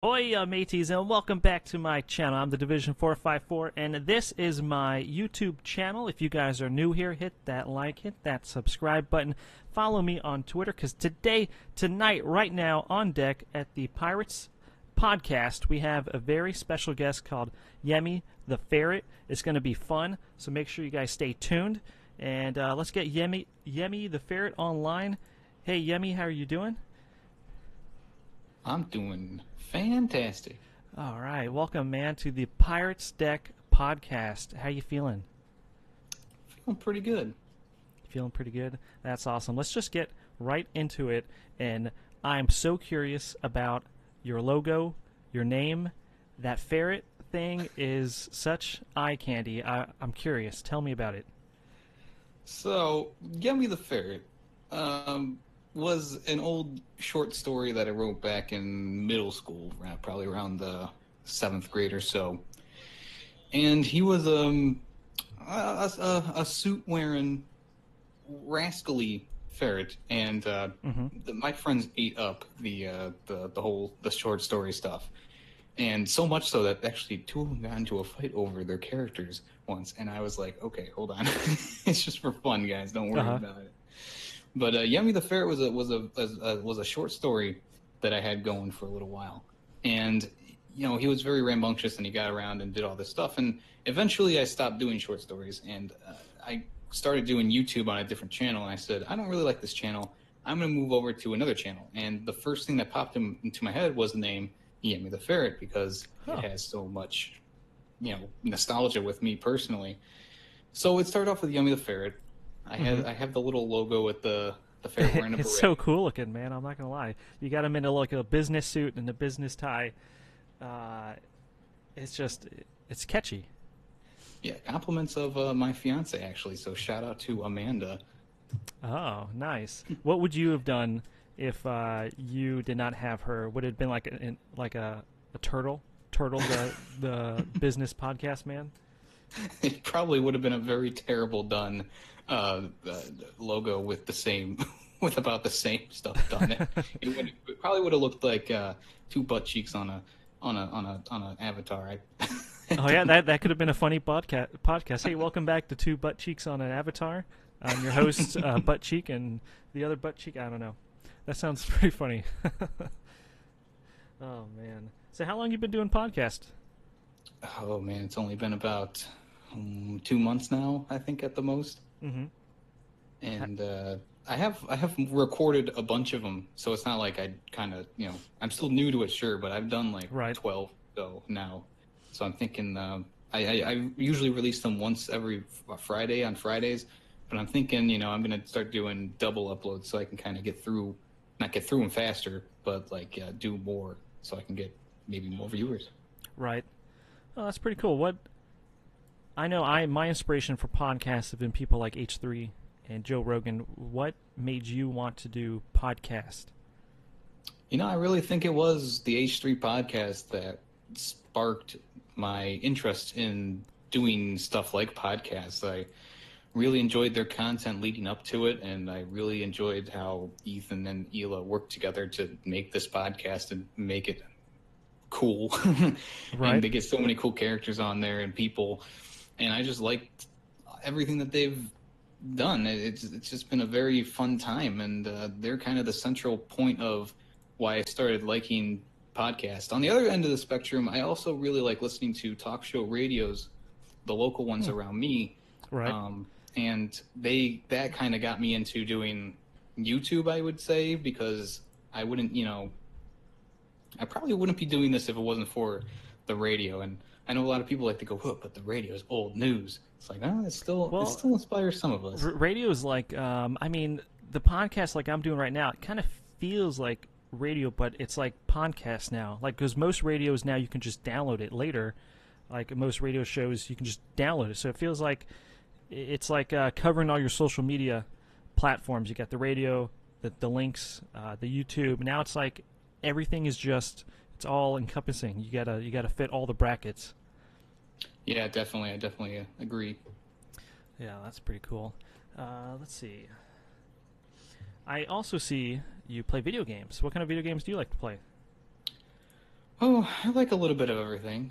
Oi, mateys, and welcome back to my channel. I'm the Division 454, and this is my YouTube channel. If you guys are new here, hit that like, hit that subscribe button. Follow me on Twitter, because tonight, right now, on deck at the Pirates podcast, we have a very special guest called Yemmy the Ferret. It's going to be fun, so make sure you guys stay tuned. And let's get Yemmy the Ferret online. Hey, Yemmy, how are you doing? I'm doing fantastic. All right, welcome, man, to the Pirates Deck podcast. How you feeling? Feeling pretty good. Feeling pretty good? That's awesome. Let's just get right into it, and I'm so curious about your logo, your name. That ferret thing is such eye candy. I'm curious. Tell me about it. So, Yemmy the Ferret was an old short story that I wrote back in middle school, probably around the 7th grade or so. And he was a suit-wearing, rascally ferret, and my friends ate up the short story stuff. And so much so that actually two of them got into a fight over their characters once, and I was like, okay, hold on. It's just for fun, guys. Don't worry about it. But Yemmy the Ferret was a short story that I had going for a little while. And, you know, he was very rambunctious, and he got around and did all this stuff. And eventually I stopped doing short stories, and I started doing YouTube on a different channel. And I said, I don't really like this channel. I'm going to move over to another channel. And the first thing that popped into my head was the name Yemmy the Ferret, because it has so much, you know, nostalgia with me personally. So it started off with Yemmy the Ferret. I have the little logo with the ferret wearing a beret. It's so cool looking, man. I'm not gonna lie. You got him in like a business suit and a business tie. It's catchy. Yeah, compliments of my fiance, actually. So shout out to Amanda. Oh, nice. What would you have done if you did not have her? Would it have been like a turtle? The business podcast man? It probably would have been a very terrible done logo with with about the same stuff done. It probably would have looked like two butt cheeks on an avatar. Oh yeah, that could have been a funny podcast. Hey, welcome back to Two Butt Cheeks on an Avatar. I'm your host, Butt Cheek, and the other Butt Cheek. I don't know. That sounds pretty funny. Oh man. So how long you been doing podcast? Oh man, it's only been about 2 months now, I think, at the most. Mm-hmm. And I have recorded a bunch of them, so it's not like I kind of, you know, I'm still new to it, sure, but I've done like 12 so now. So I'm thinking I usually release them once every Friday on Fridays, but I'm thinking, you know, I'm gonna start doing double uploads so I can kind of not get through them faster, but like do more so I can get maybe more viewers. Right. Oh, that's pretty cool. I know my inspiration for podcasts have been people like H3 and Joe Rogan. What made you want to do podcast? You know, I really think it was the H3 podcast that sparked my interest in doing stuff like podcasts. I really enjoyed their content leading up to it, and I really enjoyed how Ethan and Hila worked together to make this podcast and make it cool. Right. And they get so many cool characters on there and people, and I just liked everything that they've done. It's just been a very fun time, and they're kind of the central point of why I started liking podcasts. On the other end of the spectrum, I also really like listening to talk show radios, the local ones around me. Right. And that kind of got me into doing YouTube, I would say, because I wouldn't, you know, I probably wouldn't be doing this if it wasn't for the radio. And I know a lot of people like to go, oh, but the radio is old news. It's like, no, it still inspires some of us. Radio is like, I mean, the podcast like I'm doing right now, it kind of feels like radio, but it's like podcast now. Like, because most radios now you can just download it later. Like most radio shows, you can just download it. So it feels like it's like covering all your social media platforms. You got the radio, the links, the YouTube. Now it's like everything is just, it's all encompassing. You gotta fit all the brackets. Yeah, definitely. I definitely agree. Yeah, that's pretty cool. Let's see. I also see you play video games. What kind of video games do you like to play? Oh, I like a little bit of everything.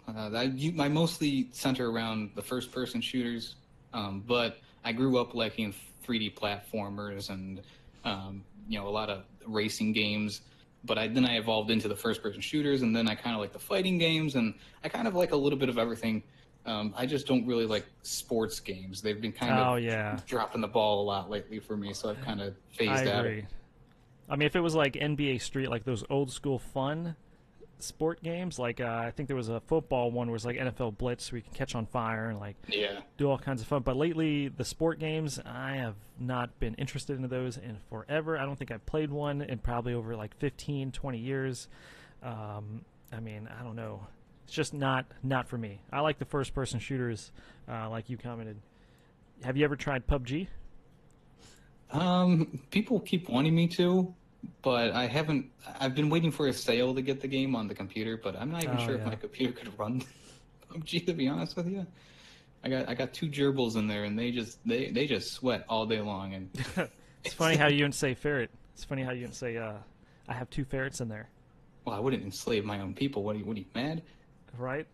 I mostly center around the first-person shooters, but I grew up liking 3D platformers and a lot of racing games. But then I evolved into the first-person shooters, and then I kind of like the fighting games, and I kind of like a little bit of everything. I just don't really like sports games. They've been kind of Oh yeah, dropping the ball a lot lately for me, so I've kind of I phased out of agree. it. I mean, if it was like NBA Street, like those old school fun sport games, like I think there was a football one where it's like NFL Blitz, where you can catch on fire and like Yeah. do all kinds of fun. But lately, the sport games, I have not been interested in those in forever. I don't think I've played one in probably over like 15, 20 years. I mean, I don't know. It's just not for me. I like the first person shooters, like you commented. Have you ever tried PUBG? People keep wanting me to, but I haven't. I've been waiting for a sale to get the game on the computer, but I'm not even Oh sure if yeah. my computer could run PUBG, to be honest with you. I got two gerbils in there, and they just sweat all day long, and It's it's funny how you didn't say ferret. It's funny how you didn't say I have two ferrets in there, well, I wouldn't enslave my own people. What are you mad? right?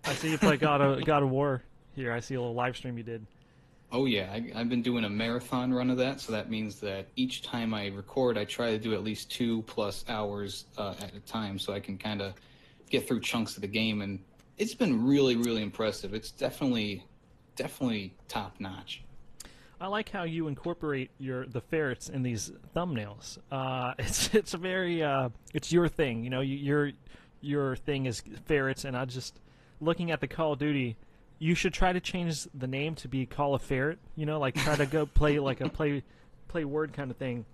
I see you play God of War here. I see a little live stream you did. Oh yeah, I've been doing a marathon run of that, so that means that each time I record, I try to do at least 2+ hours at a time, so I can kind of get through chunks of the game, and it's been really, really impressive. It's definitely top notch. I like how you incorporate the ferrets in these thumbnails. It's a very it's your thing. You know, your thing is ferrets, and I just looking at the Call of Duty. You should try to change the name to be Call of Ferret. You know, like try to go play like a play word kind of thing.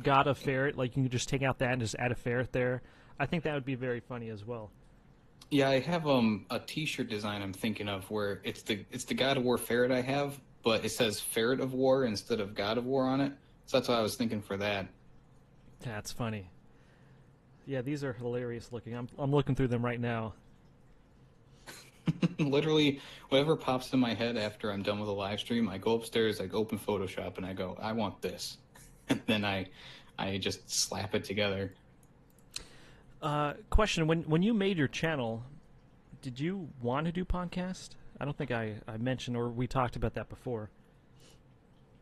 God of Ferret, like you can just take out that and just add a ferret there. I think that would be very funny as well. Yeah, I have a T-shirt design I'm thinking of where it's the God of War ferret I have, but it says Ferret of War instead of God of War on it. So that's what I was thinking for that. That's funny. Yeah, these are hilarious looking. I'm looking through them right now. Literally, whatever pops in my head after I'm done with a live stream, I go upstairs, I open Photoshop, and I go, I want this, and then I just slap it together. Question: When you made your channel, did you want to do podcast? I don't think I mentioned or we talked about that before.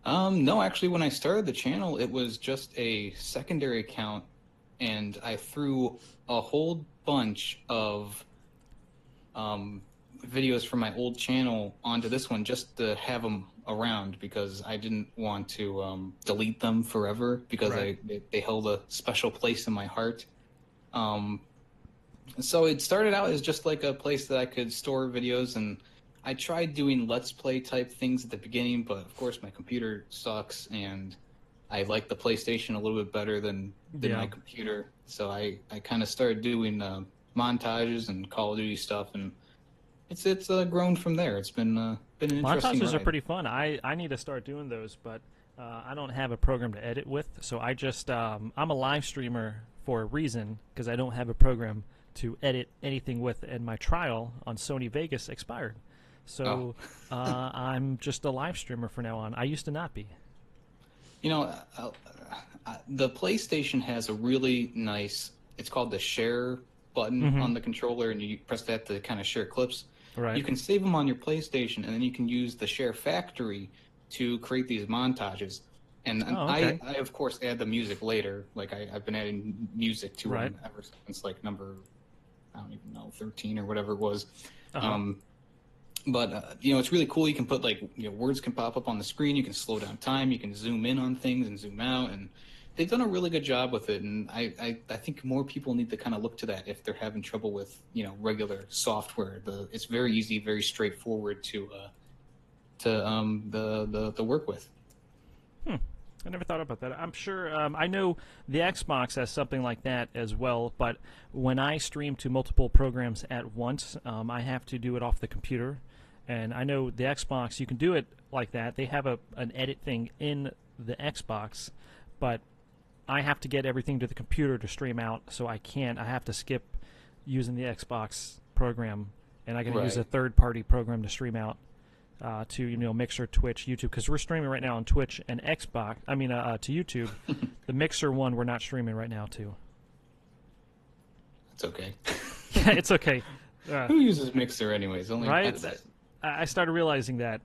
No, actually, when I started the channel, it was just a secondary account, and I threw a whole bunch of videos from my old channel onto this one just to have them around because I didn't want to delete them forever because Right. they held a special place in my heart. So it started out as just like a place that I could store videos, and I tried doing Let's Play type things at the beginning, but of course my computer sucks, and I like the PlayStation a little bit better than Yeah. my computer. So I kind of started doing montages and Call of Duty stuff, and it's grown from there. It's been an interesting Montages are ride. pretty fun. I need to start doing those, but I don't have a program to edit with, so I just I'm a live streamer for a reason because I don't have a program to edit anything with, and my trial on Sony Vegas expired. So I'm just a live streamer for now on. I used to not be. You know, the PlayStation has a really nice. It's called the share button on the controller, and you press that to kind of share clips. Right. You can save them on your PlayStation, and then you can use the Share Factory to create these montages. And Oh, okay. I of course add the music later. Like I've been adding music to Right. them ever since like number I don't even know 13 or whatever it was. Uh-huh. But it's really cool. You can put like words can pop up on the screen. You can slow down time. You can zoom in on things and zoom out, and they've done a really good job with it. And I think more people need to kind of look to that if they're having trouble with regular software. It's very easy, very straightforward to work with. I never thought about that. I'm sure I know the Xbox has something like that as well, but when I stream to multiple programs at once, I have to do it off the computer. And I know the Xbox, you can do it like that. They have an edit thing in the Xbox, but I have to get everything to the computer to stream out, so I can't. I have to skip using the Xbox program, and I got to use a Right. third-party program to stream out to Mixer, Twitch, YouTube, because we're streaming right now on Twitch and Xbox. To YouTube. The Mixer one we're not streaming right now to. It's okay. It's okay. Who uses Mixer anyways? Only Right? I started realizing that.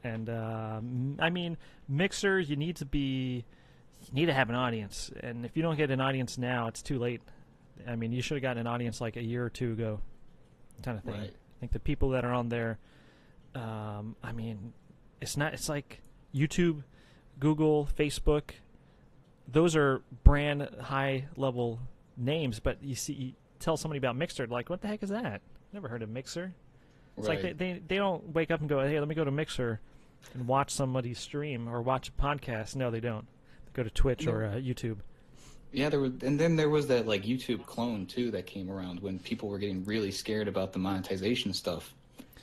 And I mean, Mixer, you need to have an audience, and if you don't get an audience now, it's too late. I mean, you should have gotten an audience like a year or two ago, kind of thing. Right. I think the people that are on there, I mean, it's like YouTube, Google, Facebook. Those are brand high level names, but you tell somebody about Mixer, like, what the heck is that? Never heard of Mixer. It's Right. like they don't wake up and go, hey, let me go to Mixer and watch somebody stream or watch a podcast. No, they don't. They go to Twitch or YouTube. Yeah, and then there was that like YouTube clone too that came around when people were getting really scared about the monetization stuff,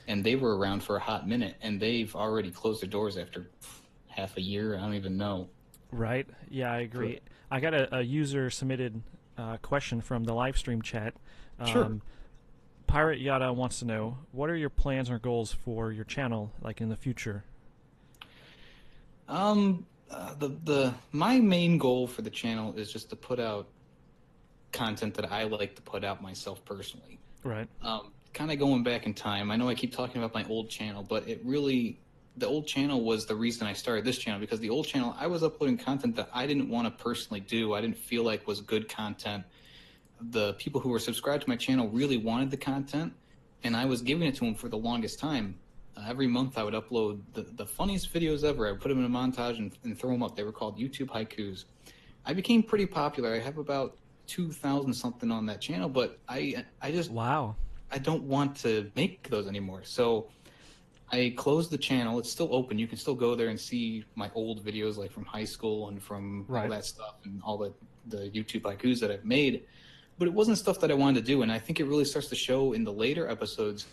and they were around for a hot minute, and they've already closed their doors after half a year. I don't even know. Right? Yeah, I agree. I got a user submitted question from the live stream chat. Sure. Pirate Yada wants to know, what are your plans or goals for your channel, like in the future? My main goal for the channel is just to put out content that I like to put out myself personally. Right. Kind of going back in time. I know I keep talking about my old channel, but the old channel was the reason I started this channel, because the old channel, I was uploading content that I didn't want to personally do. I didn't feel like was good content. The people who were subscribed to my channel really wanted the content, and I was giving it to them for the longest time. Every month I would upload the funniest videos ever. I would put them in a montage and throw them up. They were called YouTube haikus. I became pretty popular. I have about 2,000 something on that channel, but I just Wow. I don't want to make those anymore. So I closed the channel. It's still open. You can still go there and see my old videos, like from high school and from all that stuff and all the YouTube haikus that I've made. But it wasn't stuff that I wanted to do, and I think it really starts to show in the later episodes,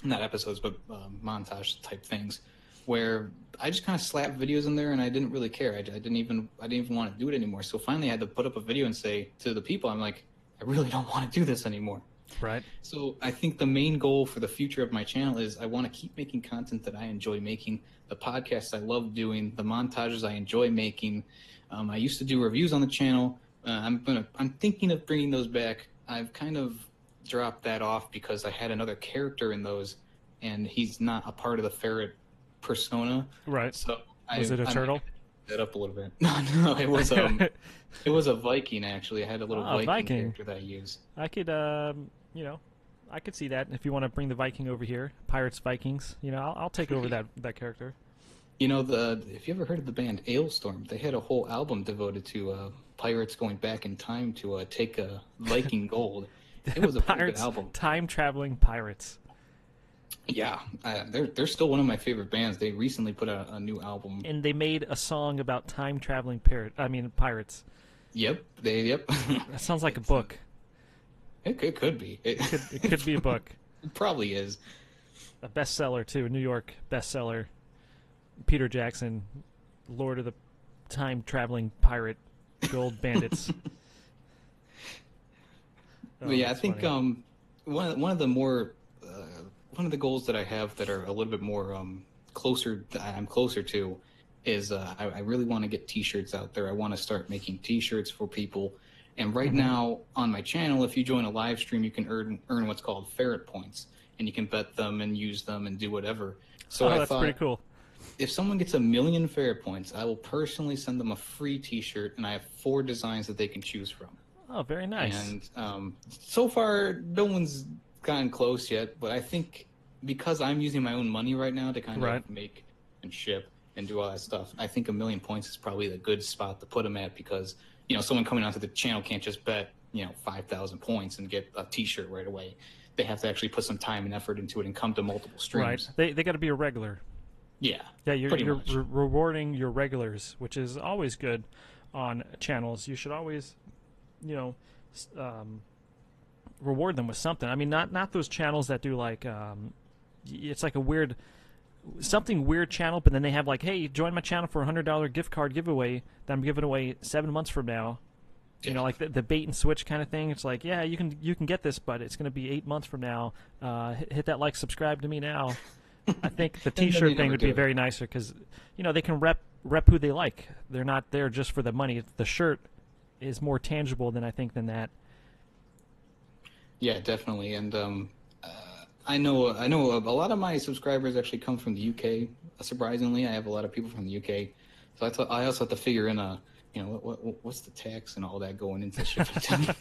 not episodes, but montage type things, where I just kind of slapped videos in there, and I didn't really care. I didn't even want to do it anymore. So finally, I had to put up a video and say to the people, I'm like, I really don't want to do this anymore. Right. So I think the main goal for the future of my channel is I want to keep making content that I enjoy making, the podcasts I love doing, the montages I enjoy making. I used to do reviews on the channel. I'm thinking of bringing those back. I've kind of dropped that off because I had another character in those, and he's not a part of the ferret persona. Right. So Was it a turtle? That up a little bit. No, it was it was a Viking actually. I had a little Viking character that I used. I could I could see that if you want to bring the Viking over here, Pirates Vikings. I'll take over that character. If you ever heard of the band Ailstorm, they had a whole album devoted to pirates going back in time to take a Viking gold. It was a pretty good album. Time-traveling pirates. Yeah, they're still one of my favorite bands. They recently put out a new album. And they made a song about time-traveling pirates. Yep. That sounds like a book. It could be. It could be a book. It probably is. A bestseller, too. A New York bestseller. Peter Jackson, Lord of the Time-Traveling Pirate Gold Bandits. But yeah, I think one of the goals that I have that are a little bit more I'm closer to is I really want to get T-shirts out there. I want to start making T-shirts for people. And right now on my channel, if you join a live stream, you can earn what's called ferret points, and you can bet them and use them and do whatever. So that's pretty cool. If someone gets 1 million ferret points, I will personally send them a free T-shirt, and I have 4 designs that they can choose from. Oh, very nice. And so far, no one's gotten close yet, but I think because I'm using my own money right now to kind of make and ship and do all that stuff, I think 1 million points is probably the good spot to put them at, because someone coming onto the channel can't just bet 5,000 points and get a T-shirt right away. They have to actually put some time and effort into it and come to multiple streams. Right. They got to be a regular. Yeah. Yeah, you're rewarding your regulars, which is always good on channels. You should always, reward them with something. I mean, not those channels that do like, it's like something weird channel, but then they have like, hey, join my channel for $100 gift card giveaway that I'm giving away 7 months from now. Like the bait and switch kind of thing. It's like, yeah, you can get this, but it's going to be 8 months from now. Hit that like, subscribe to me now. I think the T-shirt thing would be very nicer because, they can rep who they like. They're not there just for the money. The shirt is more tangible than that. Yeah, definitely. And I know a lot of my subscribers actually come from the UK. Surprisingly, I have a lot of people from the UK. So I also have to figure in what's the tax and all that going into shipping.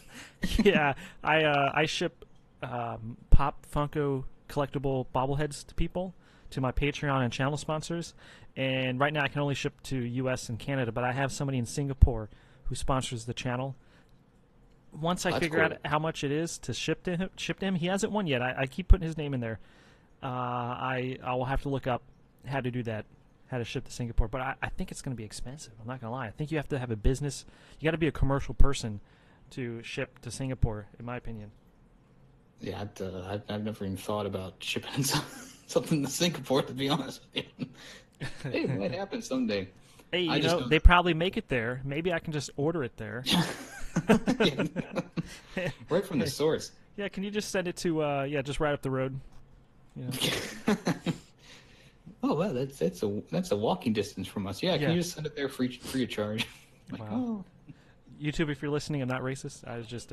Yeah, I ship Pop Funko collectible bobbleheads to people, to my Patreon and channel sponsors, and right now I can only ship to U.S. and Canada, but I have somebody in Singapore who sponsors the channel. Once I That's figure cool. out how much it is to ship to him, he hasn't won yet. I keep putting his name in there. I will have to look up how to do that, how to ship to Singapore. But I think it's going to be expensive. I'm not going to lie. I think you have to have a business. You got to be a commercial person to ship to Singapore, in my opinion. Yeah, I've never even thought about shipping something to Singapore, to be honest with you. Hey, it might happen someday. Hey, I you just know, don't. they probably make it there. Maybe I can just order it there. Yeah. Right from the source. Yeah, can you just send it to, just right up the road? You know? Oh wow, that's a walking distance from us. Yeah, Yeah. can you just send it there free of charge? Like, Wow. oh. YouTube, if you're listening, I'm not racist. I was just,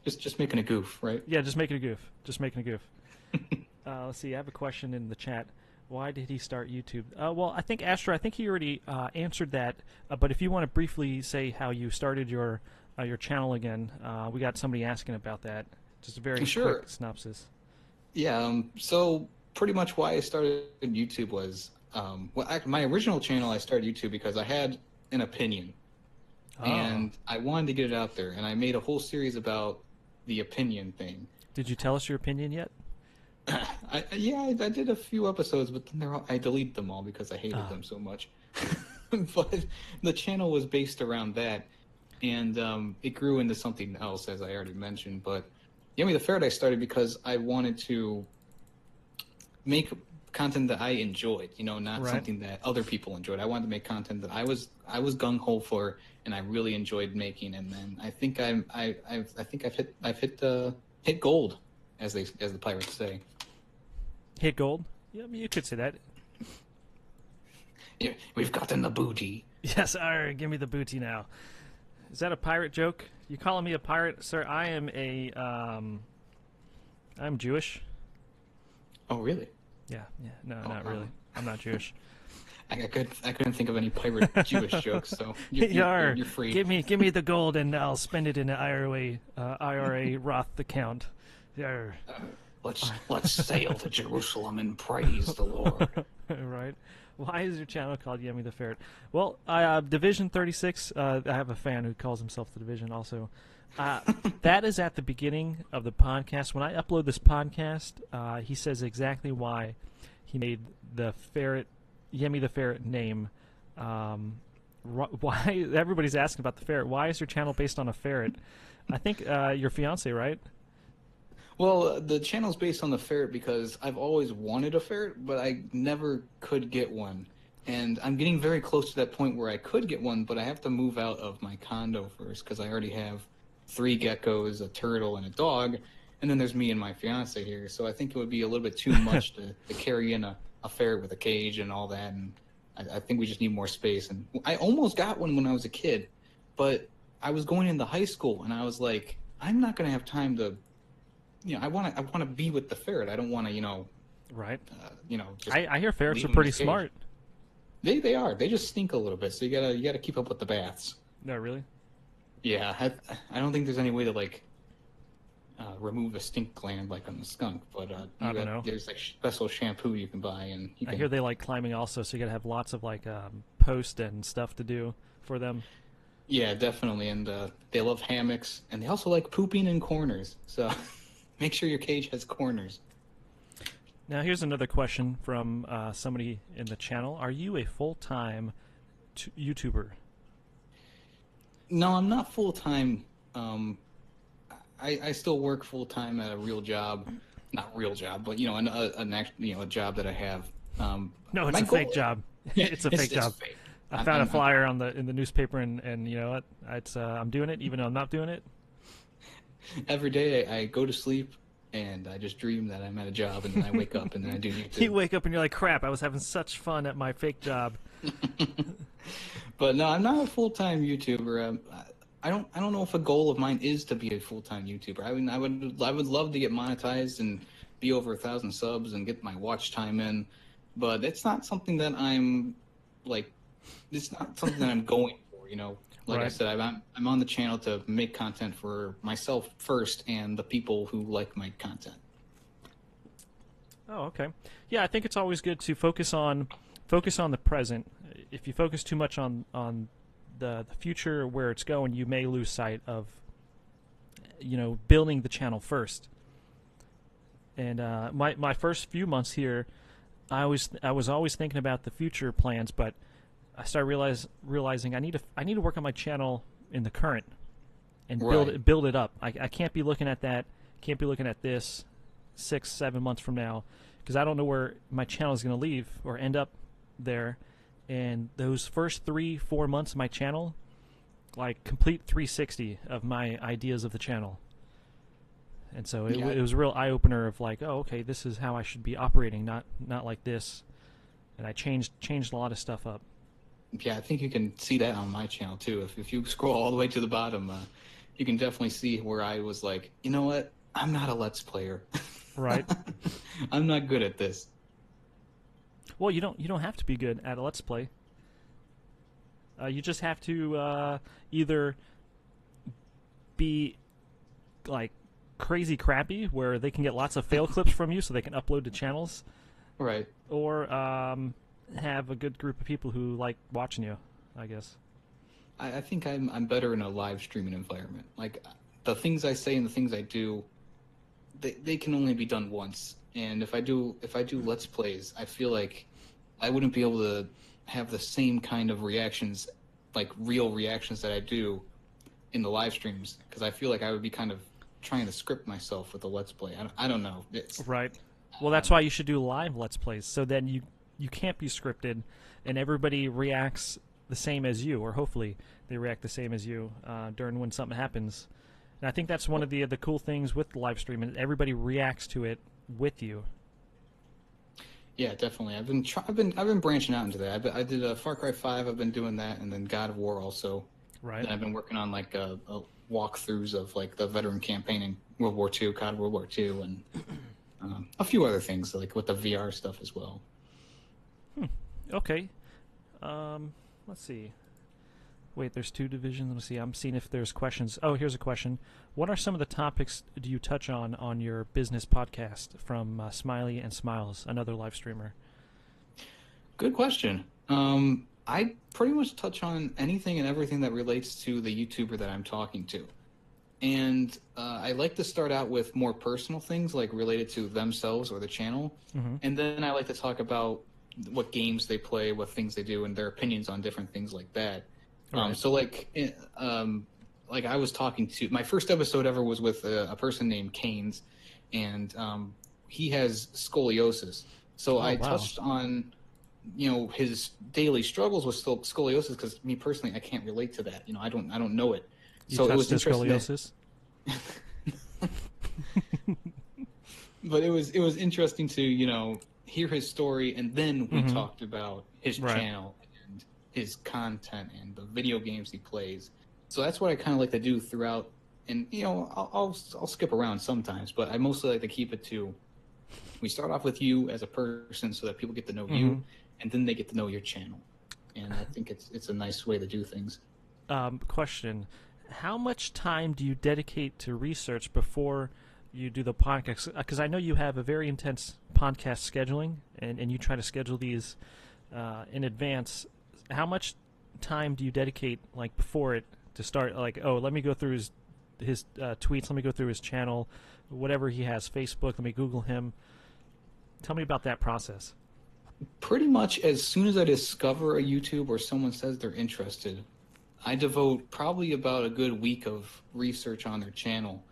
Just making a goof, right? yeah, just making a goof. Just making a goof. Let's see. I have a question in the chat. Why did he start YouTube? Well, I think Astro. I think he already answered that. But if you want to briefly say how you started your channel again, we got somebody asking about that. Just a very Sure. quick synopsis. Yeah. So pretty much why I started YouTube was, my original channel I started YouTube because I had an opinion, and I wanted to get it out there, and I made a whole series about the opinion thing. Did you tell us your opinion yet? I did a few episodes, but then I deleted them all because I hated them so much. But the channel was based around that, and it grew into something else, as I already mentioned. But Yummy the Ferret I started because I wanted to make content that I enjoyed, not Right. something that other people enjoyed. I wanted to make content that I was gung ho for, and I really enjoyed making. And then I think I've hit gold, as the pirates say. Hit gold? Yeah, I mean, you could say that. Yeah, we've gotten the booty. Yes, give me the booty now. Is that a pirate joke? You calling me a pirate, sir? I am I'm Jewish. Oh, really? Yeah. No, not really. I'm not Jewish. I couldn't think of any pirate Jewish jokes, so Yar, you're free. give me the gold and I'll spend it in an IRA Roth account. Yar. Let's sail to Jerusalem and praise the Lord. Right. Why is your channel called Yummy the Ferret? Well, Division 36, I have a fan who calls himself the Division also. That is at the beginning of the podcast. When I upload this podcast, he says exactly why he made the ferret, Yummy the Ferret name. Why everybody's asking about the ferret. Why is your channel based on a ferret? I think your fiance, right? Well, the channel's based on the ferret because I've always wanted a ferret, but I never could get one. And I'm getting very close to that point where I could get one, but I have to move out of my condo first because I already have 3 geckos, a turtle, and a dog. And then there's me and my fiance here. So I think it would be a little bit too much to carry in a ferret with a cage and all that. And I think we just need more space. And I almost got one when I was a kid, but I was going into high school and I was like, I'm not going to have time to... I want to be with the ferret. I don't want to, Right. Just I hear ferrets leave are them in pretty a cage. smart. They are. They just stink a little bit, so you gotta keep up with the baths. No, really? Yeah, I don't think there's any way to remove a stink gland like on the skunk, but I don't know. There's special shampoo you can buy, and you I can... hear they like climbing also, so you gotta have lots of post and stuff to do for them. Yeah, definitely, and they love hammocks, and they also like pooping in corners. So make sure your cage has corners. Now, here's another question from somebody in the channel. Are you a full-time YouTuber? No, I'm not full time. I still work full time at a real job, not real job, but a job that I have. No, it's my a goal- fake job. It's a fake job. fake. I found a flyer in the newspaper, and you know what? I'm doing it, even though I'm not doing it. Every day I go to sleep and I just dream that I'm at a job, and then I wake up and then I do YouTube. You wake up and you're like, crap, I was having such fun at my fake job. But no, I'm not a full-time YouTuber. I don't know if a goal of mine is to be a full-time YouTuber. I mean, I would love to get monetized and be over 1,000 subs and get my watch time in, but it's not something that I'm like. It's not something that I'm going for. You know, like I Right. said, I'm on the channel to make content for myself first and the people who like my content. Oh, okay. Yeah, I think it's always good to focus on the present. If you focus too much on the future, where it's going, you may lose sight of building the channel first. And my first few months here, I was always thinking about the future plans, but I started realizing I need to work on my channel in the current and Right. build it up. I can't be looking at that. Can't be looking at this 6 7 months from now, because I don't know where my channel is going to leave or end up there. And those first 3 4 months of my channel, like complete 360 of my ideas of the channel. And so Yeah. it was a real eye opener of like, oh, okay, this is how I should be operating, not like this. And I changed a lot of stuff up. Yeah, I think you can see that on my channel too. If you scroll all the way to the bottom, you can definitely see where I was like, you know what? I'm not a Let's Player. Right. I'm not good at this. Well, you don't have to be good at a let's play. You just have to either be like crazy crappy, where they can get lots of fail clips from you, so they can upload to channels, Right. or have a good group of people who like watching you, I guess. I think I'm better in a live streaming environment. Like the things I say and the things I do, they can only be done once. And if I do Let's Plays, I feel like I wouldn't be able to have the same kind of reactions, like real reactions that I do in the live streams, because I feel like I would be kind of trying to script myself with a Let's Play. I don't know. It's Right. Well, that's why you should do live let's plays. So then you can't be scripted, and everybody reacts the same as you, or hopefully they react the same as you during when something happens. And I think that's one of the cool things with the live stream, and everybody reacts to it with you. Yeah, definitely. I've been branching out into that. I did a Far Cry 5. I've been doing that, and then God of War also. Right. Then I've been working on like a walkthroughs of like the veteran campaigning, World War II, COD World War II, and a few other things like with the VR stuff as well. Okay. Let's see. Wait, there's two divisions. Let's see. I'm seeing if there's questions. Oh, here's a question. What are some of the topics do you touch on your business podcast? From Smiley and Smiles, another live streamer. Good question. I pretty much touch on anything and everything that relates to the YouTuber that I'm talking to. And I like to start out with more personal things, like related to themselves or the channel. Mm-hmm. And then I like to talk about what games they play, what things they do, and their opinions on different things like that. Right. So like I was talking to, my first episode ever was with a person named Canes, and he has scoliosis. So Oh, I wow. touched on, you know, his daily struggles with scoliosis, because me personally, I can't relate to that. You know, I don't know it. You So it touched was his interesting. scoliosis? But it was interesting to, you know, hear his story, and then we Mhm. talked about his Right. channel and his content and the video games he plays. So that's what I kind of like to do throughout. And you know, I'll skip around sometimes, but I mostly like to keep it to, we start off with you as a person so that people get to know you, Mhm. and then they get to know your channel. And I think it's a nice way to do things. Question: how much time do you dedicate to research before you do the podcast? Because I know you have a very intense podcast scheduling, and you try to schedule these in advance. How much time do you dedicate, like before it, to start? Like, oh, let me go through his tweets. Let me go through his channel, whatever he has, Facebook. Let me Google him. Tell me about that process. Pretty much as soon as I discover a YouTube or someone says they're interested, I devote probably about a good week of research on their channel.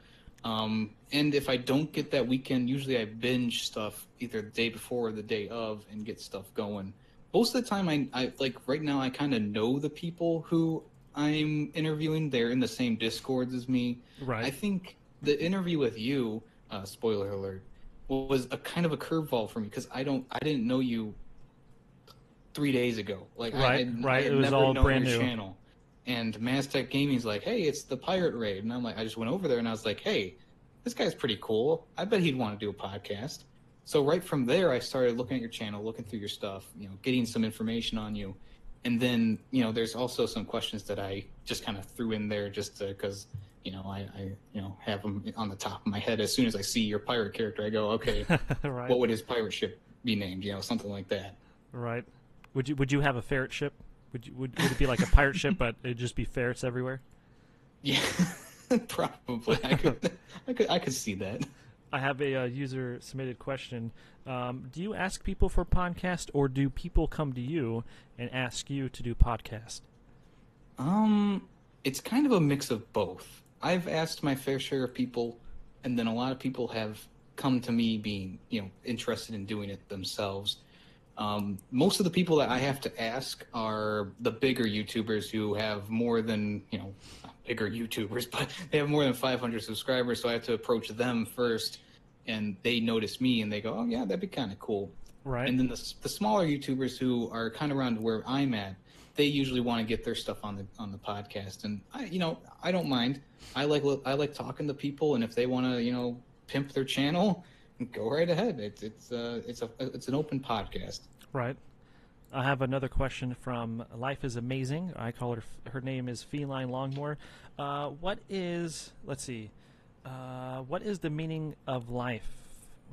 And if I don't get that weekend, usually I binge stuff either the day before or the day of and get stuff going. Most of the time, I like right now, I kind of know the people who I'm interviewing. They're in the same Discords as me. Right. I think the interview with you, spoiler alert, was a kind of a curveball for me, because I didn't know you 3 days ago. Like Right. I Right. had It was never all known brand your new. channel. and Maztec Gaming's like, hey, it's the Pirate Raid. And I'm like, I just went over there and I was like, hey, this guy's pretty cool. I bet he'd want to do a podcast. So right from there, I started looking at your channel, looking through your stuff, getting some information on you. And then, there's also some questions that I just kind of threw in there just because, I have them on the top of my head. As soon as I see your pirate character, I go, okay, right. What would his pirate ship be named? Something like that. Right. Would you have a ferret ship? Would it be like a pirate ship, but it'd just be ferrets everywhere? Yeah, probably. I could see that. I have a user submitted question. Do you ask people for podcast, or do people come to you and ask you to do podcast? It's kind of a mix of both. I've asked my fair share of people, and then a lot of people have come to me being, interested in doing it themselves. Most of the people that I have to ask are the bigger YouTubers who have more than, bigger YouTubers, but they have more than 500 subscribers, so I have to approach them first, and they notice me, and they go, oh, yeah, that'd be kind of cool. Right. And then the smaller YouTubers who are kind of around where I'm at, they usually want to get their stuff on the podcast, and I don't mind. I like talking to people, and if they want to, pimp their channel, go right ahead. It's an open podcast. Right. I have another question from Life is Amazing. I call her name is Feline Longmore. What is the meaning of life?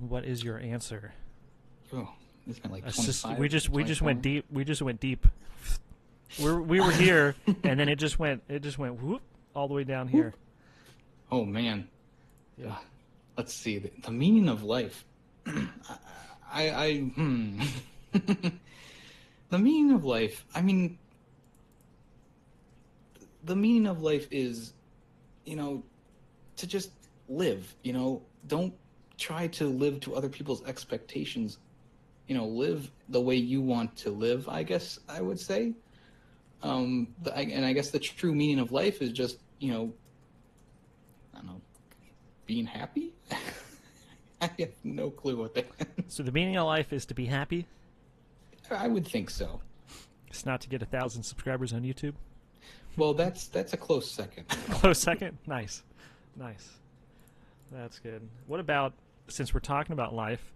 What is your answer? Oh, it's been like 25. We just went deep. We just went deep. We were here, and then it just went whoop all the way down here. Oh man. Yeah. Let's see the meaning of life. The meaning of life. I mean, the meaning of life is, to just live. Don't try to live to other people's expectations. Live the way you want to live, I guess I would say. And I guess the true meaning of life is just, I don't know, being happy? I have no clue what that is. So the meaning of life is to be happy? I would think so. It's not to get 1,000 subscribers on YouTube? Well, that's a close second. Close second? Nice. That's good. What about, since we're talking about life,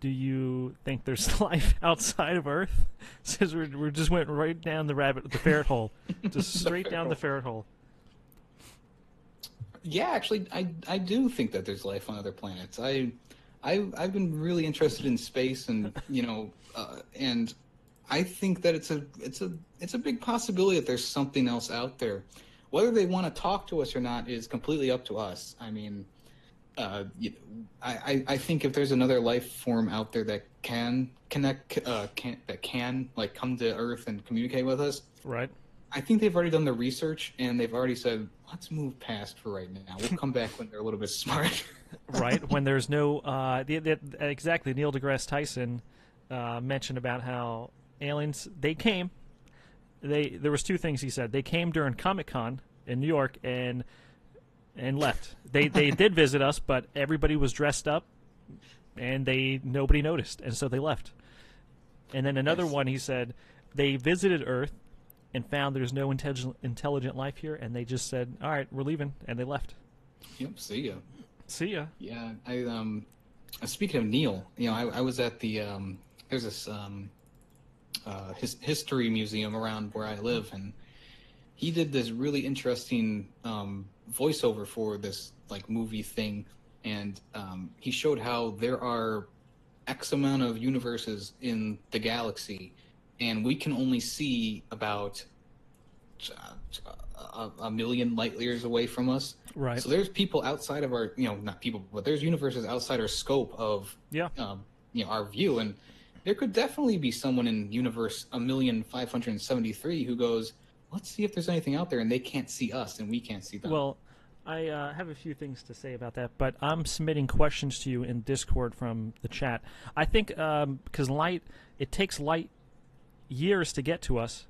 do you think there's life outside of Earth? Since we just went right down the ferret hole. Just straight down the ferret hole. Yeah, actually, I do think that there's life on other planets. I've been really interested in space, and and I think that it's a big possibility that there's something else out there. Whether they want to talk to us or not is completely up to us. I mean, I think if there's another life form out there that can connect, that can like come to Earth and communicate with us, right? I think they've already done the research, and they've already said, let's move past for right now. We'll come back when they're a little bit smart. Right, when there's no... exactly, Neil deGrasse Tyson mentioned about how aliens, they came. There was two things he said. They came during Comic-Con in New York and left. They did visit us, but everybody was dressed up, and nobody noticed, and so they left. And then another one, he said, they visited Earth, and found there's no intelligent life here, and they just said, all right, we're leaving, and they left. Yep, see ya. See ya. Yeah, speaking of Neil, I was at the, there's this history museum around where I live, and he did this really interesting voiceover for this, like, movie thing, and he showed how there are X amount of universes in the galaxy, and we can only see about a million light years away from us. Right. So there's people outside of our, not people, but there's universes outside our scope of, our view. And there could definitely be someone in universe 1,573 who goes, let's see if there's anything out there, and they can't see us, and we can't see them. Well, I have a few things to say about that, but I'm submitting questions to you in Discord from the chat. I think because it takes light years to get to us.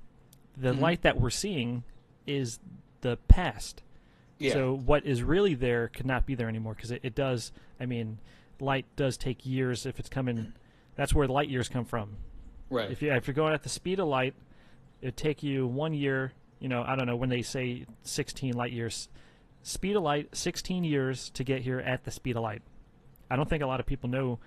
The light that we're seeing is the past. Yeah. So what is really there could not be there anymore, because it does. I mean, light does take years if it's coming. That's where light years come from. Right. If you're going at the speed of light, it'd take you 1 year You know, I don't know, when they say 16 light years, speed of light, 16 years to get here at the speed of light. I don't think a lot of people know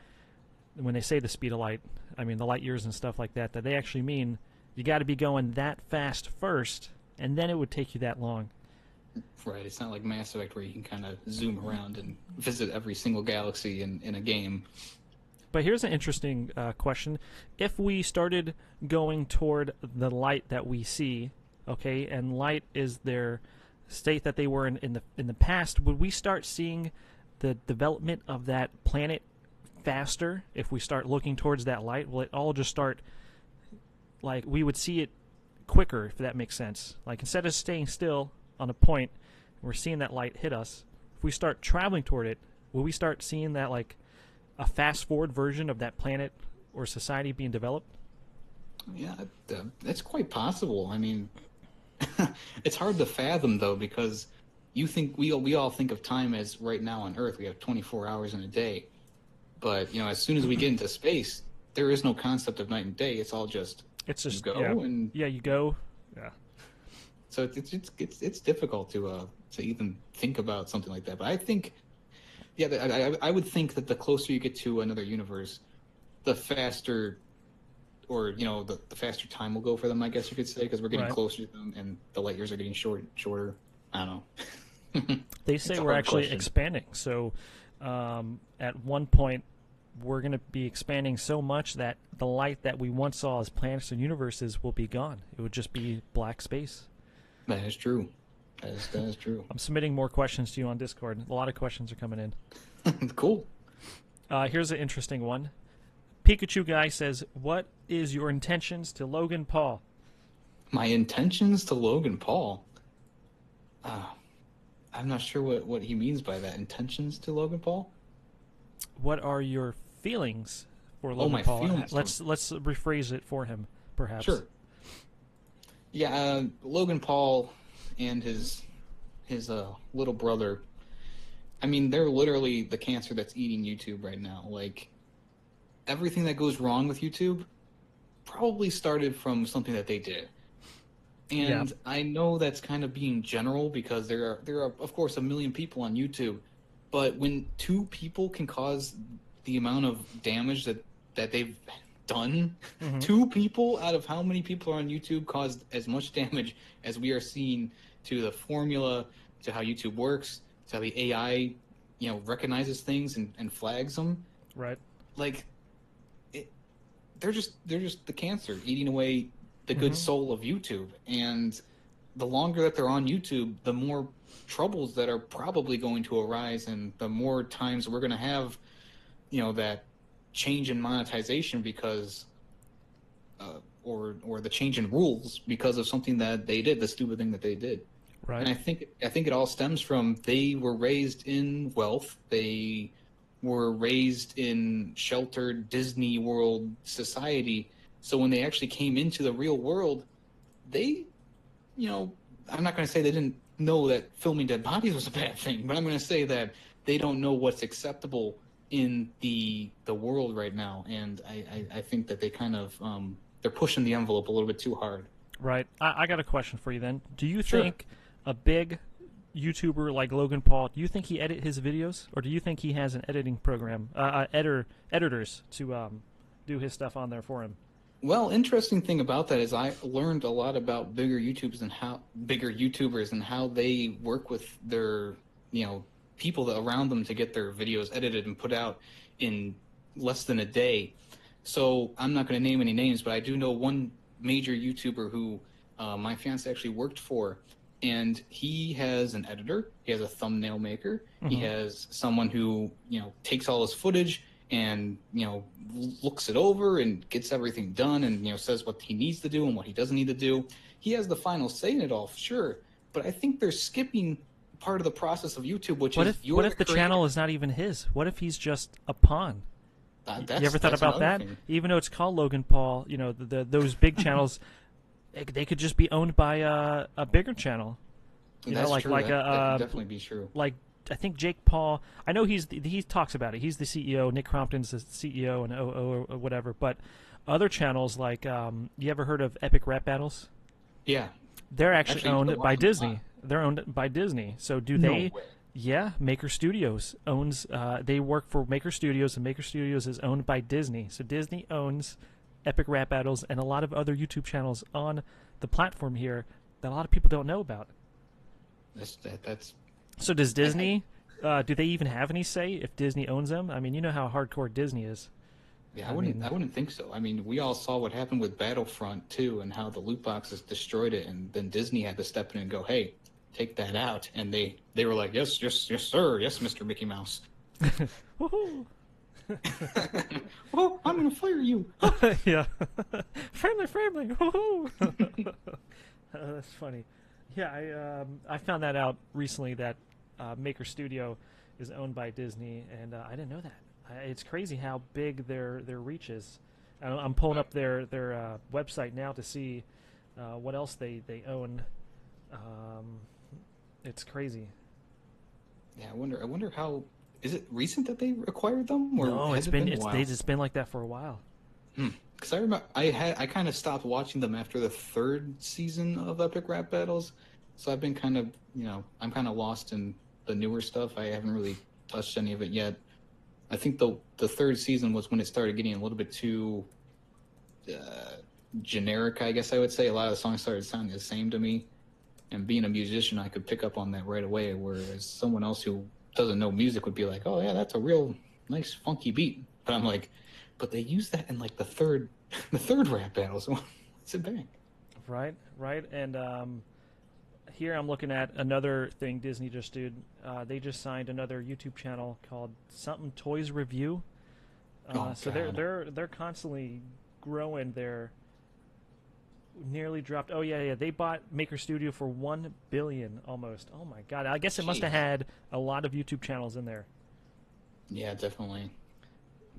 when they say the speed of light, I mean the light years and stuff like that, that they actually mean you got to be going that fast first, and then it would take you that long. Right, it's not like Mass Effect where you can kind of zoom around and visit every single galaxy in a game. But here's an interesting question. If we started going toward the light that we see, okay, and light is their state that they were in the past, would we start seeing the development of that planet faster if we start looking towards that light? Will it all just start, like, we would see it quicker, if that makes sense? Like, instead of staying still on a point, we're seeing that light hit us. If we start traveling toward it, will we start seeing that, like, a fast-forward version of that planet or society being developed? Yeah, that's quite possible. I mean, it's hard to fathom, though, because you think we all think of time as right now on Earth. We have 24 hours in a day. But, you know, as soon as we get into space, there is no concept of night and day. It's all just, you go and... Yeah, you go. Yeah. So it's difficult to even think about something like that. But I think, yeah, I would think that the closer you get to another universe, the faster, or, you know, the faster time will go for them, I guess you could say, because we're getting closer to them and the light years are getting shorter. I don't know. They say we're actually expanding. So at one point, we're going to be expanding so much that the light that we once saw as planets and universes will be gone. It would just be black space. That is true. That is true. I'm submitting more questions to you on Discord. A lot of questions are coming in. Cool. Here's an interesting one. Pikachu Guy says, what is your intentions to Logan Paul? My intentions to Logan Paul? I'm not sure what he means by that. Intentions to Logan Paul? What are your feelings for Logan Paul? Feelings. Let's rephrase it for him, perhaps. Sure. Yeah, Logan Paul and his little brother, I mean, they're literally the cancer that's eating YouTube right now. Like, everything that goes wrong with YouTube probably started from something that they did. And yeah. I know that's kind of being general because there are of course a million people on YouTube, but when two people can cause the amount of damage that they've done, two people out of how many people are on YouTube caused as much damage as we are seeing to the formula, to how YouTube works, to how the AI, you know, recognizes things and flags them. Right. Like, they're just the cancer eating away the good soul of YouTube. And the longer that they're on YouTube, the more troubles that are probably going to arise, and the more times we're going to have, you know, that change in monetization because or the change in rules because of something that they did, the stupid thing that they did. Right. And I think it all stems from they were raised in wealth. They were raised in sheltered Disney World society. So when they actually came into the real world, they, you know, I'm not going to say they didn't know that filming dead bodies was a bad thing, but I'm going to say that they don't know what's acceptable in the world right now. And I think that they kind of, they're pushing the envelope a little bit too hard. Right. I got a question for you then. Do you think a big YouTuber like Logan Paul, do you think he edit his videos, or do you think he has an editing program, editors to do his stuff on there for him? Well, interesting thing about that is I learned a lot about bigger YouTubers and how they work with their, you know, people around them to get their videos edited and put out in less than a day. So I'm not going to name any names, but I do know one major YouTuber who my fiance actually worked for, and he has an editor, he has a thumbnail maker, he has someone who, you know, takes all his footage and, you know, looks it over and gets everything done and, you know, says what he needs to do and what he doesn't need to do. He has the final say in it all, sure, but I think they're skipping part of the process of YouTube, which what is what if the channel is not even his? What if he's just a pawn? You ever thought about that? Thing. Even though it's called Logan Paul, you know, those big channels, they could just be owned by a bigger channel. You know, like true. That could definitely be true. Like, I think Jake Paul, I know he talks about it. He's the CEO. Nick Crompton's the CEO and OO or whatever. But other channels like, you ever heard of Epic Rap Battles? Yeah. They're actually owned by Disney. Live. They're owned by Disney. So do No they? way. Yeah, Maker Studios owns. They work for Maker Studios, and Maker Studios is owned by Disney. So Disney owns Epic Rap Battles and a lot of other YouTube channels on the platform here that a lot of people don't know about. That's. So does Disney? Do they even have any say if Disney owns them? I mean, you know how hardcore Disney is. Yeah, I wouldn't think so. I mean, we all saw what happened with Battlefront 2 and how the loot boxes destroyed it, and then Disney had to step in and go, "Hey, take that out." And they were like, "Yes, yes, yes, sir. Yes, Mr. Mickey Mouse." Woohoo! Oh, I'm gonna fire you. Yeah, family. Woohoo! That's funny. Yeah, I found that out recently that Maker Studio is owned by Disney, and I didn't know that. It's crazy how big their reach is. I'm pulling up their website now to see what else they own. It's crazy. Yeah, I wonder how. Is it recent that they acquired them? Or No, has it's been a while? it's been like that for a while. Because I remember I kind of stopped watching them after the 3rd season of Epic Rap Battles, so I've been kind of I'm kind of lost in the newer stuff. I haven't really touched any of it yet. I think the 3rd season was when it started getting a little bit too generic, I guess I would say. A lot of the songs started sounding the same to me, and being a musician, I could pick up on that right away. Whereas someone else who doesn't know music would be like, "Oh yeah, that's a real nice funky beat," but I'm like, but they use that in like the third rap battle, so what's it back? Right, and here I'm looking at another thing Disney just did. They just signed another YouTube channel called something Toys Review. So God. they're constantly growing. They're nearly dropped. Oh yeah. They bought Maker Studio for $1 billion almost. Oh my God! I guess it must have had a lot of YouTube channels in there. Yeah, definitely.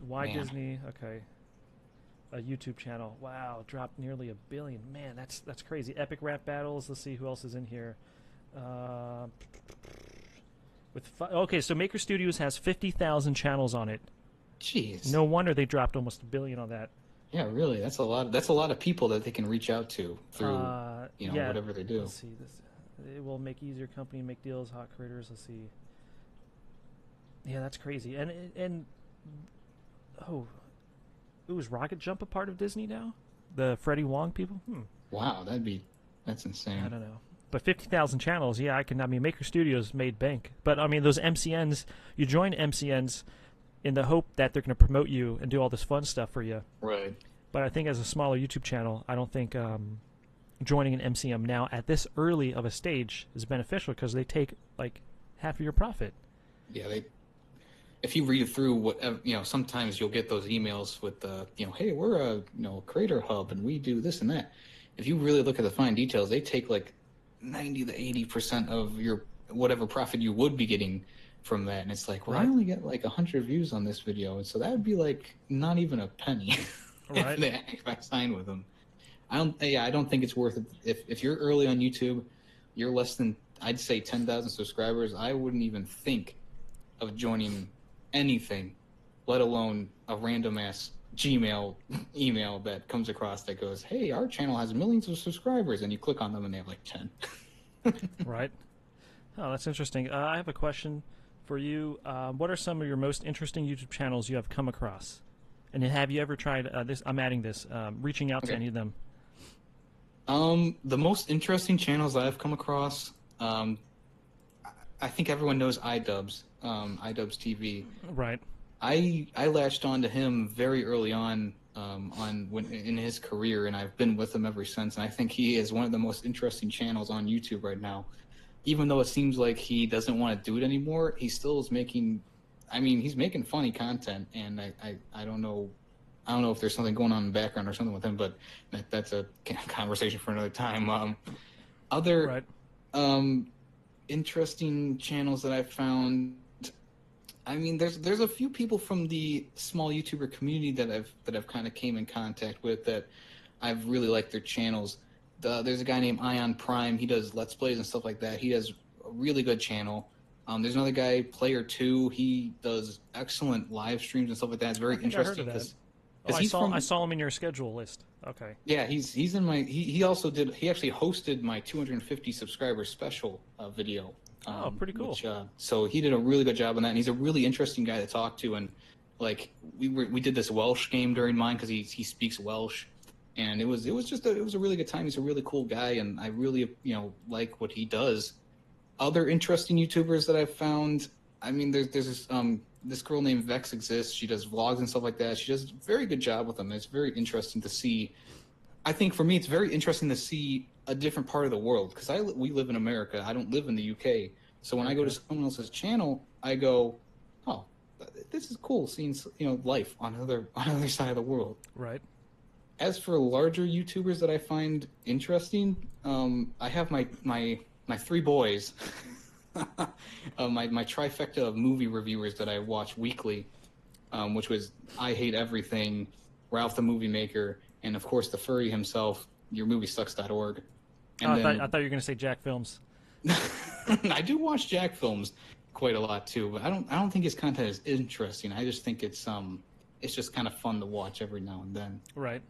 Why Man. Disney? Okay. A YouTube channel. Wow, dropped nearly $1 billion. Man, that's crazy. Epic Rap Battles. Let's see who else is in here. Okay, so Maker Studios has 50,000 channels on it. Jeez. No wonder they dropped almost $1 billion on that. Yeah, really. That's a lot. That's a lot of people that they can reach out to through Yeah, whatever they do. Let's see. It will make easier company make deals. Hot creators. Let's see. Yeah, that's crazy. And oh. Ooh, is Rocket Jump a part of Disney now? The Freddie Wong people? Wow, that's insane. I don't know. But 50,000 channels, yeah, I mean, Maker Studios made bank. But, I mean, those MCNs, you join MCNs in the hope that they're going to promote you and do all this fun stuff for you. Right. But I think as a smaller YouTube channel, I don't think joining an MCM now at this early of a stage is beneficial because they take, like, half of your profit. Yeah, if you read through whatever, sometimes you'll get those emails with the, hey, we're a, creator hub and we do this and that. If you really look at the fine details, they take like 90 to 80% of your whatever profit you would be getting from that. And it's like, well, I only get like 100 views on this video. And so that would be like not even a penny Right. if I sign with them. I don't think it's worth it. If you're early on YouTube, you're less than, I'd say 10,000 subscribers. I wouldn't even think of joining anything, let alone a random ass Gmail email that comes across that goes, "Hey, our channel has millions of subscribers," and you click on them and they have like 10. Right. Oh, that's interesting. I have a question for you. What are some of your most interesting YouTube channels you have come across? And have you ever tried this? I'm adding this. Reaching out to any of them. The most interesting channels I've come across, I think everyone knows iDubbbz, iDubbbz TV. Right. I latched on to him very early on in his career, and I've been with him ever since. And I think he is one of the most interesting channels on YouTube right now. Even though it seems like he doesn't want to do it anymore, he still is making. I mean, he's making funny content, and I don't know. I don't know if there's something going on in the background or something with him, but that's a conversation for another time. Other interesting channels that I've found. I mean, there's a few people from the small YouTuber community that I've kind of came in contact with that I've really liked their channels. There's a guy named Ion Prime. He does Let's Plays and stuff like that. He does a really good channel. There's another guy, Player 2. He does excellent live streams and stuff like that. It's very interesting because Oh, He's I saw him in your schedule list. Okay. Yeah, he's in my. He also did. He actually hosted my 250 subscriber special video. Oh, pretty cool. Which, so he did a really good job on that, and he's a really interesting guy to talk to. And like we did this Welsh game during mine because he speaks Welsh, and it was just it was a really good time. He's a really cool guy, and I really like what he does. Other interesting YouTubers that I've found. I mean, there's this girl named Vex exists. She does vlogs and stuff like that. She does a very good job with them. It's very interesting to see. I think for me, it's very interesting to see a different part of the world because we live in America. I don't live in the UK. So when I go to someone else's channel, I go, oh, this is cool seeing life on another side of the world. Right. As for larger YouTubers that I find interesting, I have my three boys. My trifecta of movie reviewers that I watch weekly, which was I Hate Everything, Ralph the Movie Maker, and of course the furry himself, YourMovieSucks.org. And I thought you were going to say Jack Films. I do watch Jack Films quite a lot too, but I don't think his content is interesting. I just think it's just kind of fun to watch every now and then. Right.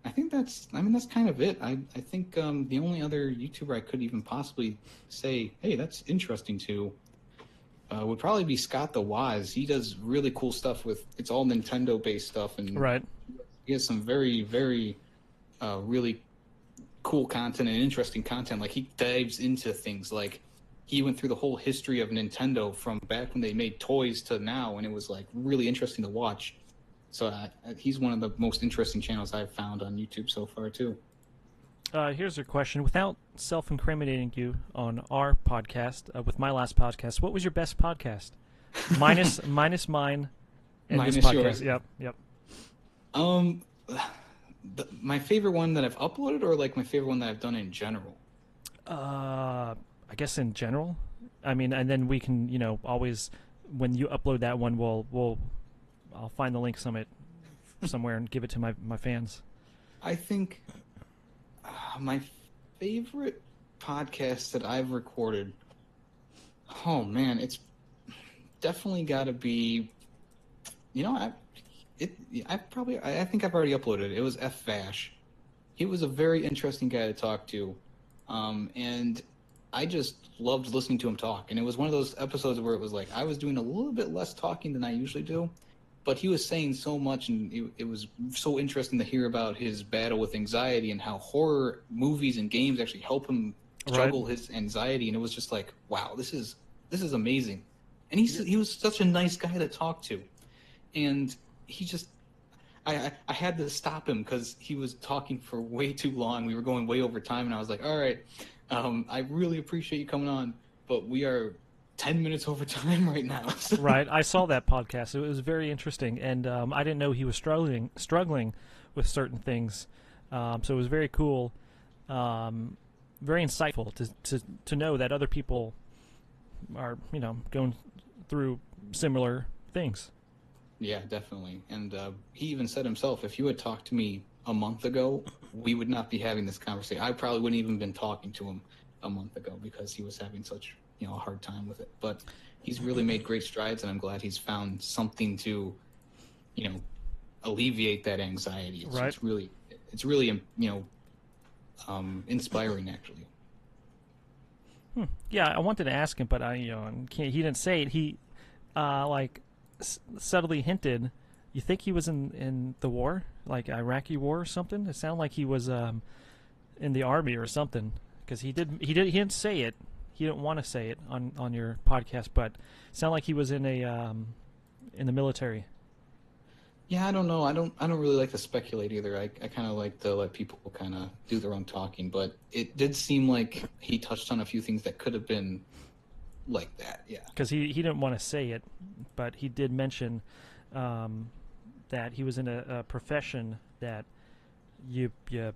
I think that's kind of it. I think the only other YouTuber I could even possibly say, hey, that's interesting to, would probably be Scott the Waz. He does really cool stuff it's all Nintendo based stuff, and right. He has some very, very really cool content and interesting content. Like he dives into things like he went through the whole history of Nintendo from back when they made toys to now, and it was like really interesting to watch. So he's one of the most interesting channels I've found on YouTube so far, too. Here's a question. Without self-incriminating you on our podcast, with my last podcast, what was your best podcast? minus mine and minus this podcast. Yours. Yep. My favorite one that I've uploaded, or like my favorite one that I've done in general? I guess in general. I mean, and then we can, always, when you upload that one, I'll find the link somewhere and give it to my fans. I think my favorite podcast that I've recorded, oh man, it's definitely got to be, I think I've already uploaded it. It was F Vash. He was a very interesting guy to talk to, and I just loved listening to him talk. And it was one of those episodes where it was like I was doing a little bit less talking than I usually do. But he was saying so much, and it was so interesting to hear about his battle with anxiety and how horror movies and games actually help him juggle his anxiety. And it was just like, wow, this is amazing. And he was such a nice guy to talk to. And he just, I had to stop him because he was talking for way too long. We were going way over time, and I was like, all right, I really appreciate you coming on, but we are 10 minutes over time right now. Right. I saw that podcast. It was very interesting, and I didn't know he was struggling with certain things. So it was very cool, very insightful to know that other people are, going through similar things. Yeah, definitely. And he even said himself, if you had talked to me a month ago, we would not be having this conversation. I probably wouldn't even been talking to him a month ago because he was having such a hard time with it. But he's really made great strides, and I'm glad he's found something to alleviate that anxiety. It's really inspiring, actually. Yeah, I wanted to ask him, but he didn't say it. He subtly hinted. You think he was in the war, like Iraqi war or something? It sounded like he was in the army or something, because he didn't say it. He didn't want to say it on your podcast, but it sounded like he was in the military. Yeah, I don't know. I don't really like to speculate either. I kind of like to let people kind of do their own talking, but it did seem like he touched on a few things that could have been like that. Yeah, because he didn't want to say it, but he did mention that he was in a profession that you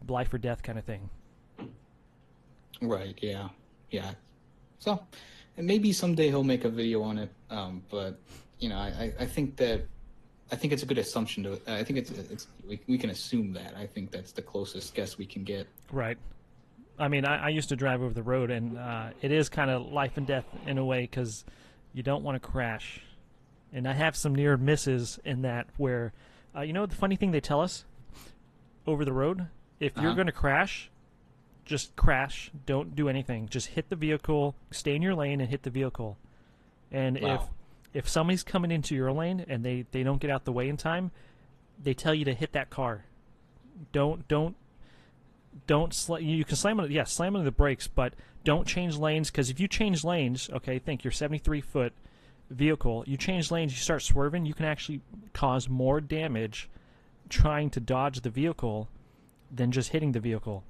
life or death kind of thing. Right. Yeah. So, and maybe someday he'll make a video on it. But I think it's a good assumption to. I think we can assume that. I think that's the closest guess we can get. Right. I mean, I used to drive over the road, and it is kind of life and death in a way, because you don't want to crash. And I have some near misses in that where You know the funny thing they tell us over the road? If you're going to crash, just crash. Don't do anything. Just hit the vehicle, stay in your lane, and hit the vehicle. And if somebody's coming into your lane and they don't get out the way in time, they tell you to hit that car. You can slam on the brakes, but don't change lanes, because if you change lanes, okay, think you're 73-foot vehicle, you change lanes, you start swerving, you can actually cause more damage trying to dodge the vehicle than just hitting the vehicle.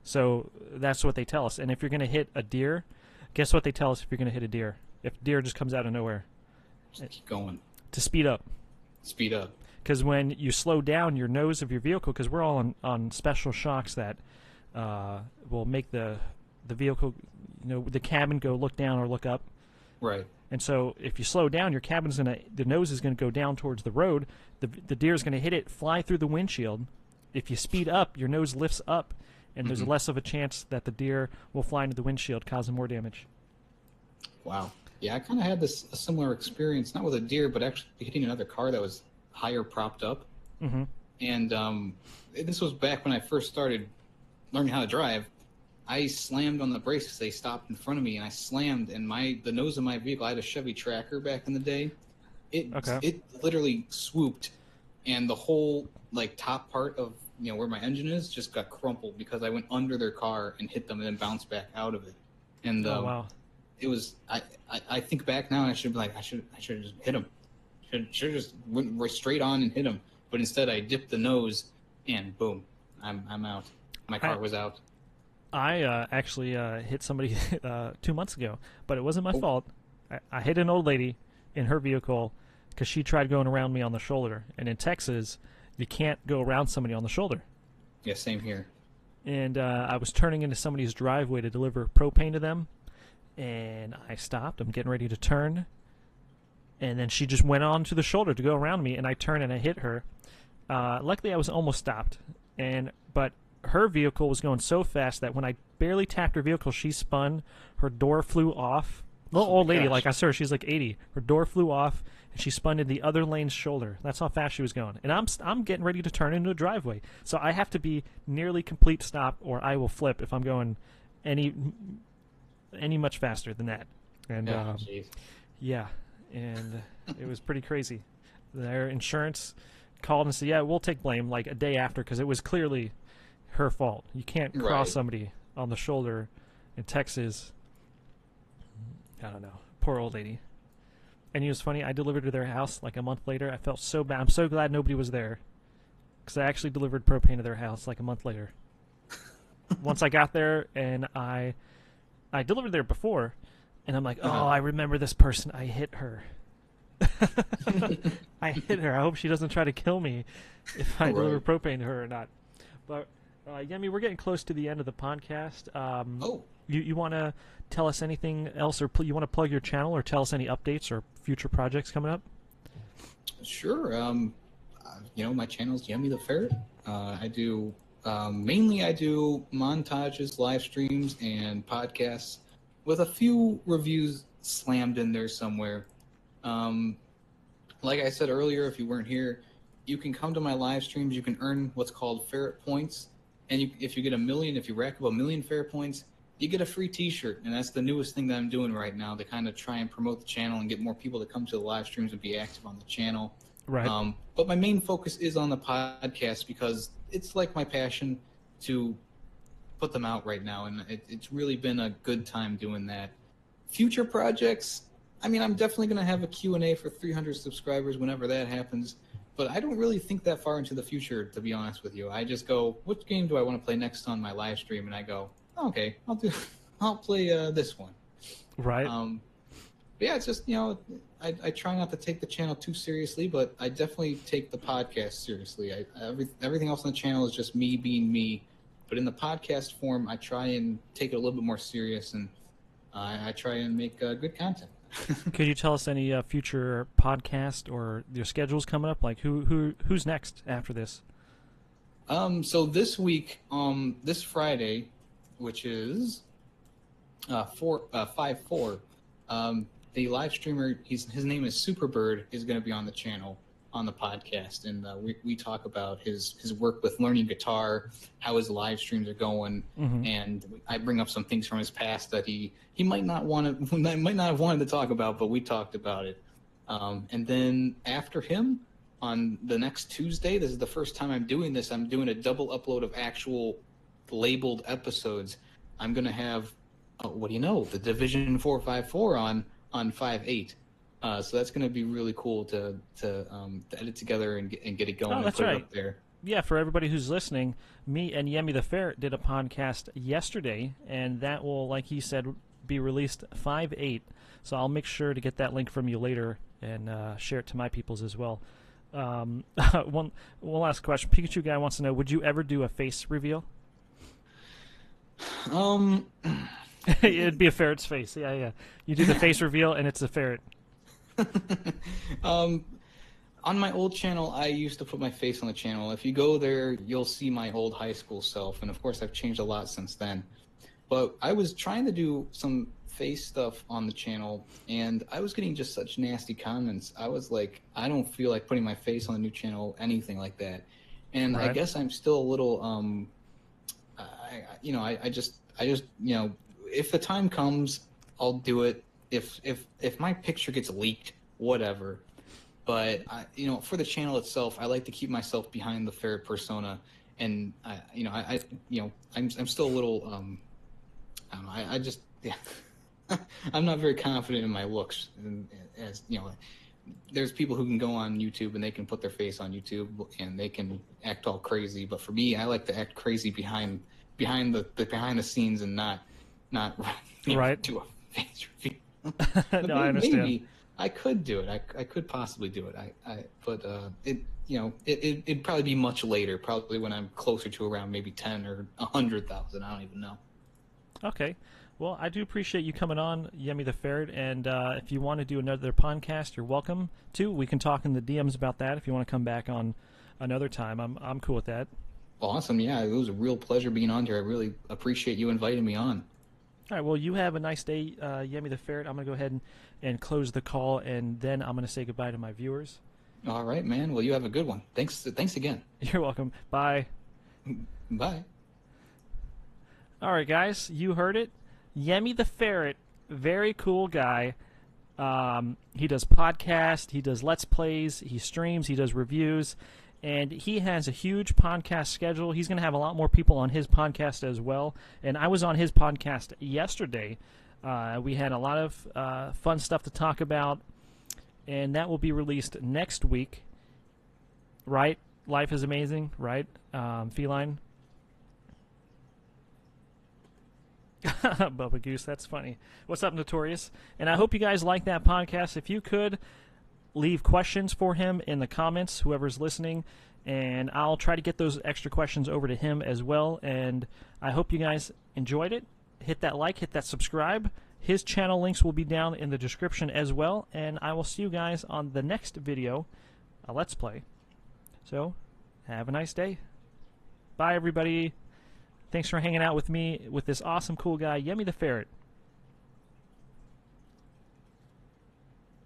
So that's what they tell us. And if you're going to hit a deer, guess what they tell us if you're going to hit a deer? If a deer just comes out of nowhere. Just keep going. To speed up. Speed up. Because when you slow down your nose of your vehicle, because we're all on special shocks that will make the vehicle, the cabin go look down or look up. Right. And so if you slow down, the nose is going to go down towards the road. The deer is going to hit it, fly through the windshield. If you speed up, your nose lifts up, and there's less of a chance that the deer will fly into the windshield, causing more damage. Wow. Yeah, I kind of had a similar experience, not with a deer, but actually hitting another car that was higher propped up. Mm-hmm. And this was back when I first started learning how to drive. I slammed on the brakes because they stopped in front of me, and I slammed, and the nose of my vehicle, I had a Chevy Tracker back in the day. It literally swooped, and the whole top part of where my engine is just got crumpled because I went under their car and hit them and then bounced back out of it. And oh, wow. It was I think back now and I should be like I should have just hit him. Should have just went right straight on and hit him. But instead I dipped the nose and boom, I'm out. My car was out. I actually hit somebody 2 months ago, but it wasn't my fault. I hit an old lady in her vehicle because she tried going around me on the shoulder. And in Texas, you can't go around somebody on the shoulder. Yeah, same here. And I was turning into somebody's driveway to deliver propane to them, and I stopped. I'm getting ready to turn, and then she just went on to the shoulder to go around me, and I turned and I hit her. Luckily, I was almost stopped, but her vehicle was going so fast that when I barely tapped her vehicle, she spun. Her door flew off. Little old lady, like I saw her, she's like 80. Her door flew off, and she spun in the other lane's shoulder. That's how fast she was going. And I'm getting ready to turn into a driveway. So I have to be nearly complete stop, or I will flip if I'm going any much faster than that. And yeah, and it was pretty crazy. Their insurance called and said, "Yeah, we'll take blame." Like a day after, because it was clearly her fault. You can't cross somebody on the shoulder in Texas. I don't know. Poor old lady. And it was funny, I delivered to their house like a month later. I felt so bad. I'm so glad nobody was there, because I actually delivered propane to their house like a month later. Once I got there, and I delivered there before, and I'm like, oh, I remember this person. I hit her. I hit her. I hope she doesn't try to kill me if I deliver propane to her or not. But, Yemmy, we're getting close to the end of the podcast. You want to tell us anything else, or you want to plug your channel, or tell us any updates or future projects coming up? Sure. My channel is Yemmy the Ferret. I do mainly montages, live streams, and podcasts with a few reviews slammed in there somewhere. Like I said earlier, if you weren't here, you can come to my live streams. You can earn what's called ferret points, and if you rack up 1 million ferret points, you get a free T-shirt, and that's the newest thing that I'm doing right now to kind of try and promote the channel and get more people to come to the live streams and be active on the channel. Right. But my main focus is on the podcast because it's like my passion to put them out right now, and it's really been a good time doing that. Future projects, I mean, I'm definitely going to have a Q&A for 300 subscribers whenever that happens, but I don't really think that far into the future, to be honest with you. I just go, what game do I want to play next on my live stream? And I go, okay, I'll play this one. Right. Yeah, it's just, I try not to take the channel too seriously, but I definitely take the podcast seriously. Everything else on the channel is just me being me, but in the podcast form, I try and take it a little bit more serious, and I try and make good content. Could you tell us any future podcast or your schedules coming up? Like who's next after this? So this week, this Friday, which is 5/4, the live streamer, his name is Superbird, is going to be on the channel. on the podcast, and we talk about his work with learning guitar, how his live streams are going, and I bring up some things from his past that he might not have wanted to talk about, but we talked about it. And then after him, on the next Tuesday, this is the first time I'm doing this. I'm doing a double upload of actual labeled episodes. I'm gonna have, what do you know, the Division 454 on 5/8. So that's gonna be really cool to edit together and get it going and put it up there. Yeah, for everybody who's listening, me and Yemmy the Ferret did a podcast yesterday, and that will, like he said, be released 5/8. So I'll make sure to get that link from you later and share it to my peoples as well. One last question. Pikachu guy wants to know, would you ever do a face reveal? It'd be a ferret's face. Yeah. You do the face reveal, and it's a ferret. On my old channel, I used to put my face on the channel. If you go there, you'll see my old high school self, and of course I've changed a lot since then. But I was trying to do some face stuff on the channel, and I was getting just such nasty comments. I was like, I don't feel like putting my face on the new channel, anything like that. And right. I guess I'm still a little I just if the time comes, I'll do it. If my picture gets leaked, whatever. But for the channel itself, I like to keep myself behind the ferret persona, and I'm still a little I don't know. I just I'm not very confident in my looks, and as there's people who can go on YouTube and they can put their face on YouTube and they can act all crazy, but for me, I like to act crazy behind the scenes and not right. do a face reveal. No, I understand. Maybe I could do it. I could possibly do it. But it'd probably be much later. Probably when I'm closer to around maybe 10 or 100,000. I don't even know. Okay. Well, I do appreciate you coming on, Yemmy the Ferret, and if you want to do another podcast, you're welcome to. We can talk in the DMs about that if you want to come back on another time. I'm cool with that. Awesome. Yeah, it was a real pleasure being on here. I really appreciate you inviting me on. All right, well, you have a nice day, Yemmy the Ferret. I'm going to go ahead and close the call, and then I'm going to say goodbye to my viewers. All right, man. Well, you have a good one. Thanks again. You're welcome. Bye. Bye. All right, guys, you heard it. Yemmy the Ferret, very cool guy. He does podcasts, he does Let's Plays, he streams, he does reviews, and he has a huge podcast schedule. He's going to have a lot more people on his podcast as well, and I was on his podcast yesterday. We had a lot of fun stuff to talk about, and that will be released next week, right? Life is amazing, right? Feline. Bubba Goose, that's funny. What's up, Notorious? And I hope you guys like that podcast. If you could, leave questions for him in the comments, whoever's listening, and I'll try to get those extra questions over to him as well. And I hope you guys enjoyed it. Hit that like, hit that subscribe. His channel links will be down in the description as well, and I will see you guys on the next video, a Let's Play. So, have a nice day. Bye, everybody. Thanks for hanging out with me with this awesome, cool guy, Yemmy the Ferret.